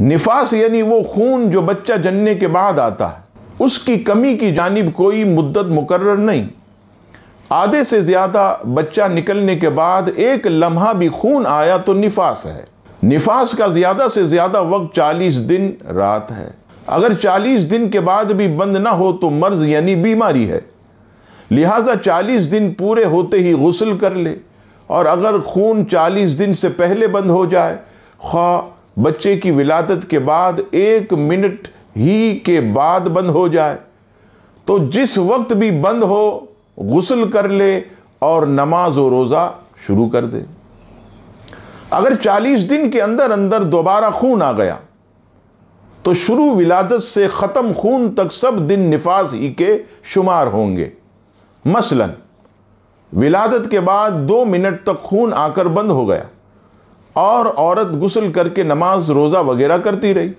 निफास यानी वो खून जो बच्चा जनने के बाद आता है, उसकी कमी की जानिब कोई मुद्दत मुकर्रर नहीं। आधे से ज़्यादा बच्चा निकलने के बाद एक लम्हा भी खून आया तो निफास है। निफास का ज़्यादा से ज़्यादा वक्त 40 दिन रात है। अगर 40 दिन के बाद भी बंद ना हो तो मर्ज यानी बीमारी है। लिहाजा 40 दिन पूरे होते ही गुस्ल कर ले, और अगर खून 40 दिन से पहले बंद हो जाए, ख्वाह बच्चे की विलादत के बाद 1 मिनट ही के बाद बंद हो जाए, तो जिस वक्त भी बंद हो गुस्ल कर ले और नमाज और रोज़ा शुरू कर दे। अगर 40 दिन के अंदर अंदर दोबारा खून आ गया तो शुरू विलादत से ख़त्म खून तक सब दिन निफास ही के शुमार होंगे। मसलन विलादत के बाद 2 मिनट तक खून आकर बंद हो गया और औरत गुस्ल करके नमाज रोज़ा वगैरह करती रही।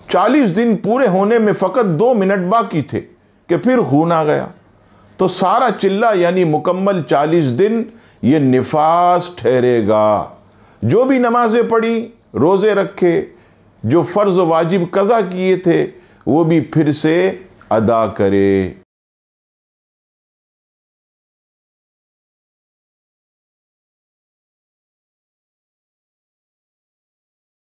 40 दिन पूरे होने में फ़कत 2 मिनट बाकी थे कि फिर खून आ गया, तो सारा चिल्ला यानी मुकम्मल 40 दिन ये निफास ठहरेगा। जो भी नमाजें पढ़ी, रोज़े रखे, जो फ़र्ज़ वाजिब कज़ा किए थे वो भी फिर से अदा करे।